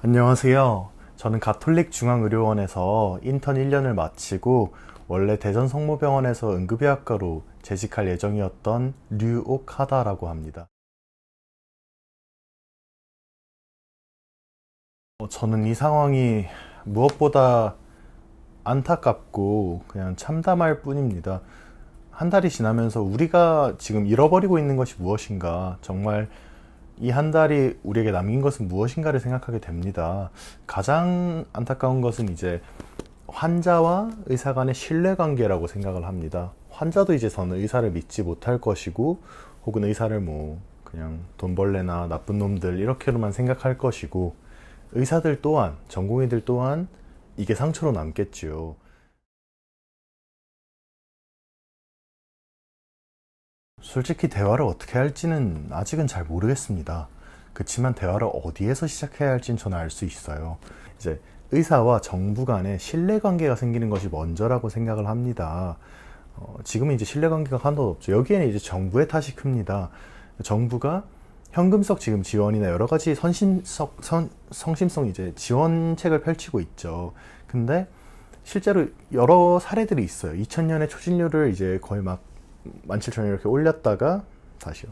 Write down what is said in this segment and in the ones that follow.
안녕하세요. 저는 가톨릭중앙의료원에서 인턴 1년을 마치고 원래 대전성모병원에서 응급의학과로 재직할 예정이었던 류옥하다라고 합니다. 저는 이 상황이 무엇보다 안타깝고 그냥 참담할 뿐입니다. 한 달이 지나면서 우리가 지금 잃어버리고 있는 것이 무엇인가, 정말 이 한 달이 우리에게 남긴 것은 무엇인가를 생각하게 됩니다. 가장 안타까운 것은 이제 환자와 의사 간의 신뢰관계라고 생각을 합니다. 환자도 이제 저는 의사를 믿지 못할 것이고, 혹은 의사를 뭐 그냥 돈벌레나 나쁜 놈들 이렇게로만 생각할 것이고, 의사들 또한, 전공의들 또한 이게 상처로 남겠지요. 솔직히 대화를 어떻게 할지는 아직은 잘 모르겠습니다. 그렇지만 대화를 어디에서 시작해야 할지는 저는 알 수 있어요. 이제 의사와 정부 간의 신뢰관계가 생기는 것이 먼저라고 생각을 합니다. 지금은 이제 신뢰관계가 하나도 없죠. 여기에는 이제 정부의 탓이 큽니다. 정부가 현금성 지금 지원이나 여러 가지 성심성 이제 지원책을 펼치고 있죠. 근데 실제로 여러 사례들이 있어요. 2000년에 초진료를 이제 거의 막 17,000원 이렇게 올렸다가 다시요.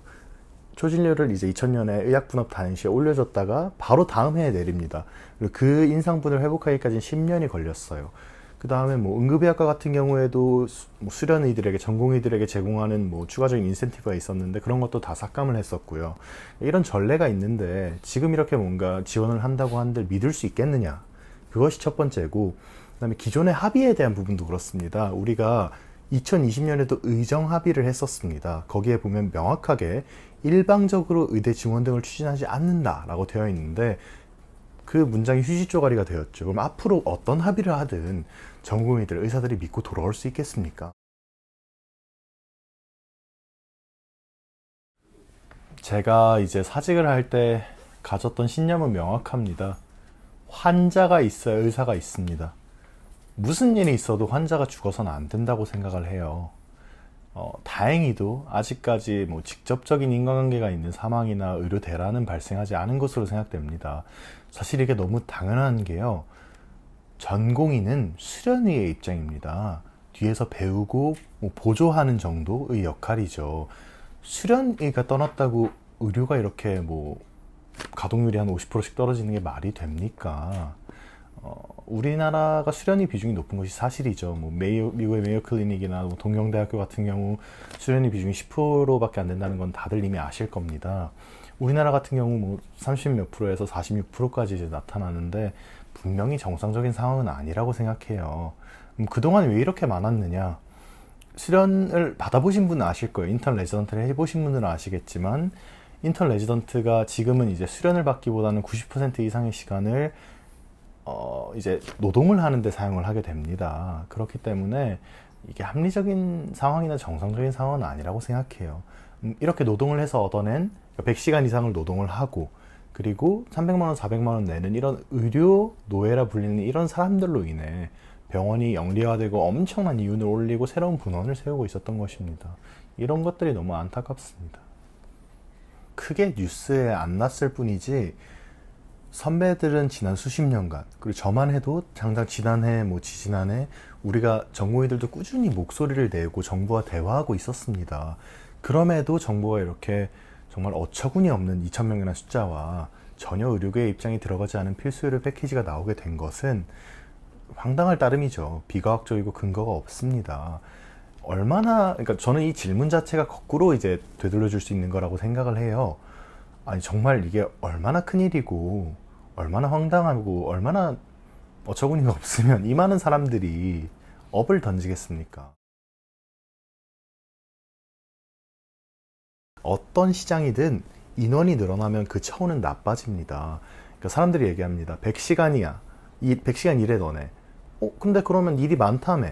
초진료를 이제 2000년에 의약분업 당시에 올려줬다가 바로 다음 해에 내립니다. 그리고 그 인상분을 회복하기까지는 10년이 걸렸어요. 그 다음에 뭐 응급의학과 같은 경우에도 수련의들에게, 전공의들에게 제공하는 뭐 추가적인 인센티브가 있었는데 그런 것도 다 삭감을 했었고요. 이런 전례가 있는데 지금 이렇게 뭔가 지원을 한다고 한들 믿을 수 있겠느냐? 그것이 첫 번째고, 그다음에 기존의 합의에 대한 부분도 그렇습니다. 우리가 2020년에도 의정 합의를 했었습니다. 거기에 보면 명확하게 일방적으로 의대 지원 등을 추진하지 않는다라고 되어 있는데 그 문장이 휴지 쪼가리가 되었죠. 그럼 앞으로 어떤 합의를 하든 전공의들, 의사들이 믿고 돌아올 수 있겠습니까? 제가 이제 사직을 할 때 가졌던 신념은 명확합니다. 환자가 있어야 의사가 있습니다. 무슨 일이 있어도 환자가 죽어서는 안 된다고 생각을 해요. 다행히도 아직까지 뭐 직접적인 인과관계가 있는 사망이나 의료 대란은 발생하지 않은 것으로 생각됩니다. 사실 이게 너무 당연한 게요. 전공의는 수련의의 입장입니다. 뒤에서 배우고 뭐 보조하는 정도의 역할이죠. 수련의가 떠났다고 의료가 이렇게 뭐 가동률이 한 50%씩 떨어지는 게 말이 됩니까? 우리나라가 수련의 비중이 높은 것이 사실이죠. 뭐 미국의 메이오 클리닉이나 뭐 동경대학교 같은 경우 수련의 비중이 10%밖에 안 된다는 건 다들 이미 아실 겁니다. 우리나라 같은 경우 뭐 30 몇 프로에서 46%까지 이제 나타나는데 분명히 정상적인 상황은 아니라고 생각해요. 그동안 왜 이렇게 많았느냐? 수련을 받아보신 분은 아실 거예요. 인턴 레지던트를 해보신 분들은 아시겠지만, 인턴 레지던트가 지금은 이제 수련을 받기보다는 90% 이상의 시간을 이제 노동을 하는데 사용을 하게 됩니다. 그렇기 때문에 이게 합리적인 상황이나 정상적인 상황은 아니라고 생각해요. 이렇게 노동을 해서 얻어낸 100시간 이상을 노동을 하고, 그리고 300만 원, 400만 원 내는 이런 의료 노예라 불리는 이런 사람들로 인해 병원이 영리화되고 엄청난 이윤을 올리고 새로운 분원을 세우고 있었던 것입니다. 이런 것들이 너무 안타깝습니다. 크게 뉴스에 안 났을 뿐이지 선배들은 지난 수십 년간, 그리고 저만 해도 장장 지난해 뭐 지지난해 우리가 전공의들도 꾸준히 목소리를 내고 정부와 대화하고 있었습니다. 그럼에도 정부가 이렇게 정말 어처구니 없는 2,000명이라는 숫자와 전혀 의료계의 입장이 들어가지 않은 필수 의료 패키지가 나오게 된 것은 황당할 따름이죠. 비과학적이고 근거가 없습니다. 그러니까 저는 이 질문 자체가 거꾸로 이제 되돌려 줄 수 있는 거라고 생각을 해요. 아니, 정말 이게 얼마나 큰일이고 얼마나 황당하고 얼마나 어처구니가 없으면 이 많은 사람들이 업을 던지겠습니까? 어떤 시장이든 인원이 늘어나면 그 처우는 나빠집니다. 그러니까 사람들이 얘기합니다. 100시간이야. 이 100시간 일해 너네. 근데 그러면 일이 많다며.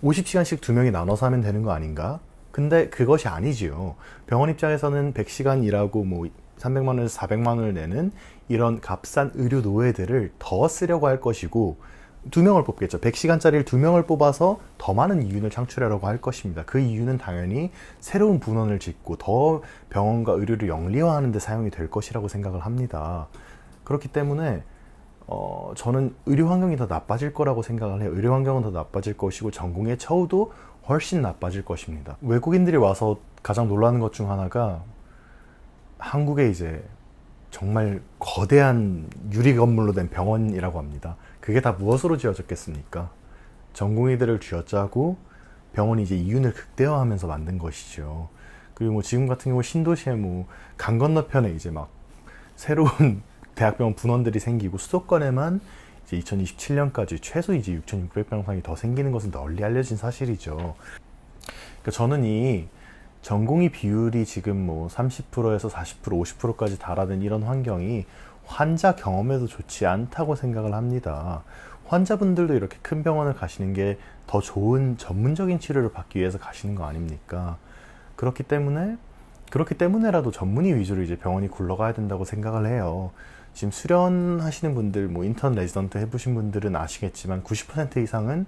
50시간씩 두 명이 나눠서 하면 되는 거 아닌가? 근데 그것이 아니지요. 병원 입장에서는 100시간 일하고 뭐 300만 원에서 400만 원을 내는 이런 값싼 의료 노예들을 더 쓰려고 할 것이고, 두 명을 뽑겠죠. 100시간짜리를 두 명을 뽑아서 더 많은 이윤을 창출하려고 할 것입니다. 그 이유는 당연히 새로운 분원을 짓고 더 병원과 의료를 영리화하는 데 사용이 될 것이라고 생각을 합니다. 그렇기 때문에 저는 의료 환경이 더 나빠질 거라고 생각을 해요. 의료 환경은 더 나빠질 것이고 전공의 처우도 훨씬 나빠질 것입니다. 외국인들이 와서 가장 놀라는 것 중 하나가 한국에 이제 정말 거대한 유리 건물로 된 병원이라고 합니다. 그게 다 무엇으로 지어졌겠습니까? 전공의들을 쥐어짜고 병원이 이제 이윤을 극대화하면서 만든 것이죠. 그리고 뭐 지금 같은 경우 신도시에 뭐 강 건너편에 이제 막 새로운 대학병원 분원들이 생기고 수도권에만 이제 2027년까지 최소 이제 6,600병상이 더 생기는 것은 널리 알려진 사실이죠. 그러니까 저는 이 전공의 비율이 지금 뭐 30%에서 40%, 50%까지 달하는 이런 환경이 환자 경험에도 좋지 않다고 생각을 합니다. 환자분들도 이렇게 큰 병원을 가시는 게 더 좋은 전문적인 치료를 받기 위해서 가시는 거 아닙니까? 그렇기 때문에라도 전문의 위주로 이제 병원이 굴러가야 된다고 생각을 해요. 지금 수련하시는 분들, 뭐 인턴 레지던트 해보신 분들은 아시겠지만 90% 이상은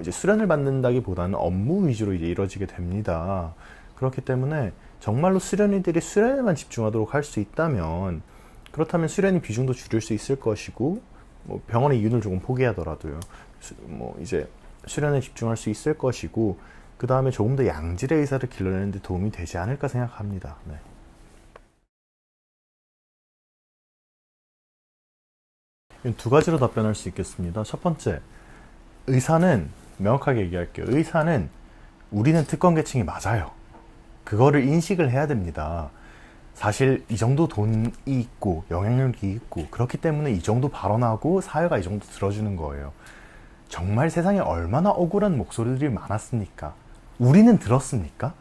이제 수련을 받는다기보다는 업무 위주로 이제 이루어지게 됩니다. 그렇기 때문에 정말로 수련의들이 수련에만 집중하도록 할 수 있다면, 그렇다면 수련의 비중도 줄일 수 있을 것이고, 뭐 병원의 이윤을 조금 포기하더라도요, 뭐 이제 수련에 집중할 수 있을 것이고, 그 다음에 조금 더 양질의 의사를 길러내는 데 도움이 되지 않을까 생각합니다. 네. 두 가지로 답변할 수 있겠습니다. 첫 번째, 의사는 명확하게 얘기할게요. 의사는 우리는 특권 계층이 맞아요. 그거를 인식을 해야 됩니다. 사실 이 정도 돈이 있고 영향력이 있고 그렇기 때문에 이 정도 발언하고 사회가 이 정도 들어주는 거예요. 정말 세상에 얼마나 억울한 목소리들이 많았습니까? 우리는 들었습니까?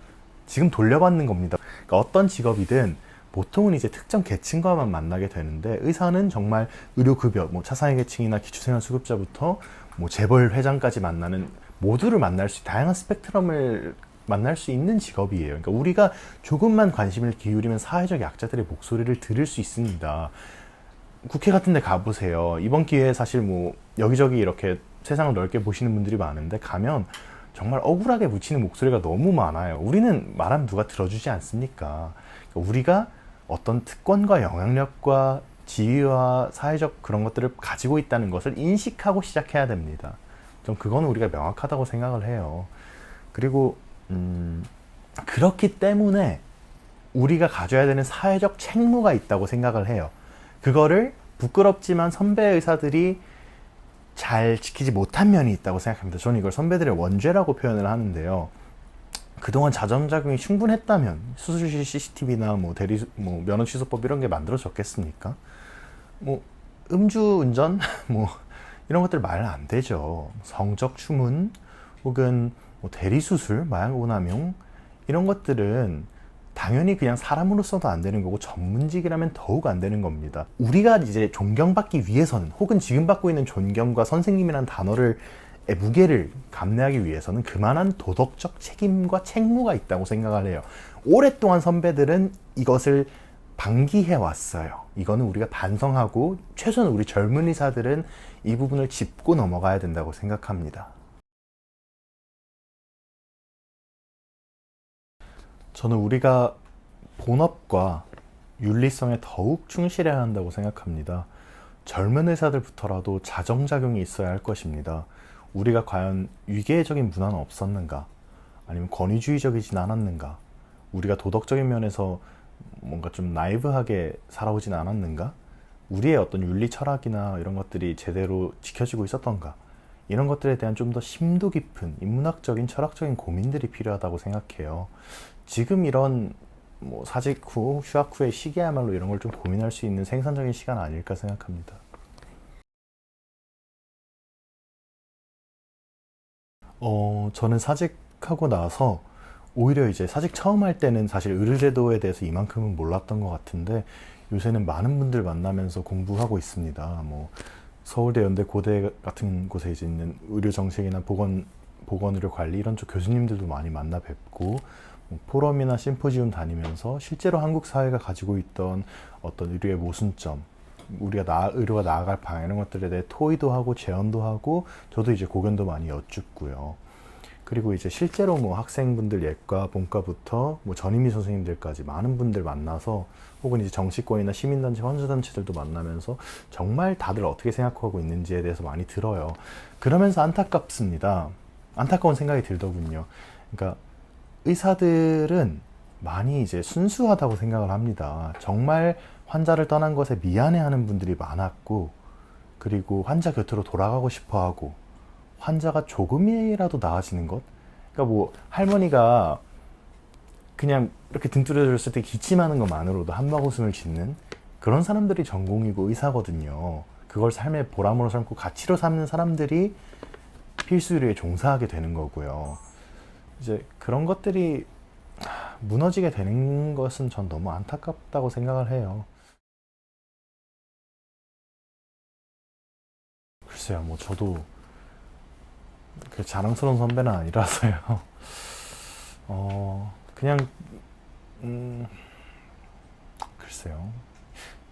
지금 돌려받는 겁니다. 그러니까 어떤 직업이든 보통은 이제 특정 계층과만 만나게 되는데, 의사는 정말 의료급여, 뭐 차상위 계층이나 기초생활수급자부터 뭐 재벌 회장까지 만나는, 모두를 만날 수, 다양한 스펙트럼을 만날 수 있는 직업이에요. 그러니까 우리가 조금만 관심을 기울이면 사회적 약자들의 목소리를 들을 수 있습니다. 국회 같은 데 가보세요. 이번 기회에 사실 뭐 여기저기 이렇게 세상을 넓게 보시는 분들이 많은데, 가면 정말 억울하게 묻히는 목소리가 너무 많아요. 우리는 말하면 누가 들어주지 않습니까? 그러니까 우리가 어떤 특권과 영향력과 지위와 사회적 그런 것들을 가지고 있다는 것을 인식하고 시작해야 됩니다. 좀 그거는 우리가 명확하다고 생각을 해요. 그리고 그렇기 때문에 우리가 가져야 되는 사회적 책무가 있다고 생각을 해요. 그거를 부끄럽지만 선배 의사들이 잘 지키지 못한 면이 있다고 생각합니다. 저는 이걸 선배들의 원죄라고 표현을 하는데요. 그동안 자정작용이 충분했다면 수술실 CCTV나 뭐 뭐 면허 취소법 이런 게 만들어졌겠습니까? 뭐 음주운전 뭐 이런 것들 말은 안 되죠. 성적 추문 혹은 뭐 대리수술, 마약 오남용 이런 것들은 당연히 그냥 사람으로서도 안 되는 거고 전문직이라면 더욱 안 되는 겁니다. 우리가 이제 존경받기 위해서는, 혹은 지금 받고 있는 존경과 선생님이라는 단어를 무게를 감내하기 위해서는 그만한 도덕적 책임과 책무가 있다고 생각을 해요. 오랫동안 선배들은 이것을 방기해 왔어요. 이거는 우리가 반성하고 최소한 우리 젊은 의사들은 이 부분을 짚고 넘어가야 된다고 생각합니다. 저는 우리가 본업과 윤리성에 더욱 충실해야 한다고 생각합니다. 젊은 의사들부터라도 자정작용이 있어야 할 것입니다. 우리가 과연 위계적인 문화는 없었는가? 아니면 권위주의적이진 않았는가? 우리가 도덕적인 면에서 뭔가 좀 나이브하게 살아오진 않았는가? 우리의 어떤 윤리 철학이나 이런 것들이 제대로 지켜지고 있었던가? 이런 것들에 대한 좀 더 심도 깊은 인문학적인 철학적인 고민들이 필요하다고 생각해요. 지금 이런 뭐 사직 후, 휴학 후의 시기야말로 이런 걸 좀 고민할 수 있는 생산적인 시간 아닐까 생각합니다. 저는 사직하고 나서 오히려 이제 사직 처음 할 때는 사실 의료제도에 대해서 이만큼은 몰랐던 것 같은데, 요새는 많은 분들 만나면서 공부하고 있습니다. 뭐 서울대, 연대, 고대 같은 곳에 이제 있는 의료정책이나 보건의료 관리 이런 쪽 교수님들도 많이 만나 뵙고, 뭐 포럼이나 심포지움 다니면서 실제로 한국 사회가 가지고 있던 어떤 의료의 모순점, 의료가 나아갈 방향 이런 것들에 대해 토의도 하고 제언도 하고, 저도 이제 고견도 많이 여쭙고요. 그리고 이제 실제로 뭐 학생분들 예과, 본과부터 뭐 전임의 선생님들까지 많은 분들 만나서 혹은 이제 정치권이나 시민단체, 환자단체들도 만나면서 정말 다들 어떻게 생각하고 있는지에 대해서 많이 들어요. 그러면서 안타깝습니다. 안타까운 생각이 들더군요. 그러니까 의사들은 많이 이제 순수하다고 생각을 합니다. 정말 환자를 떠난 것에 미안해하는 분들이 많았고, 그리고 환자 곁으로 돌아가고 싶어하고, 환자가 조금이라도 나아지는 것. 그러니까 뭐 할머니가 그냥 이렇게 등 뚫어졌을 때 기침하는 것만으로도 한바구음을 짓는 그런 사람들이 전공이고 의사거든요. 그걸 삶의 보람으로 삼고 가치로 삼는 사람들이 필수 의료에 종사하게 되는 거고요. 이제 그런 것들이 무너지게 되는 것은 전 너무 안타깝다고 생각을 해요. 글쎄요, 뭐 저도 그 자랑스러운 선배는 아니라서요. 그냥 글쎄요.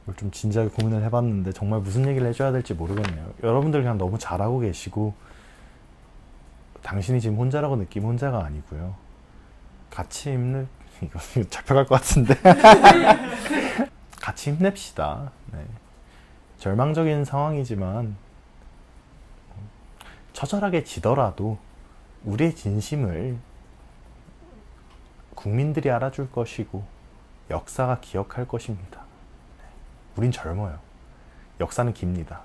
이걸 좀 진지하게 고민을 해봤는데 정말 무슨 얘기를 해줘야 될지 모르겠네요. 여러분들 그냥 너무 잘하고 계시고 당신이 지금 혼자라고 느끼면 혼자가 아니고요. 같이 이거 잡혀갈 것 같은데. 같이 힘냅시다. 네. 절망적인 상황이지만 처절하게 지더라도 우리의 진심을 국민들이 알아줄 것이고 역사가 기억할 것입니다. 우린 젊어요. 역사는 깁니다.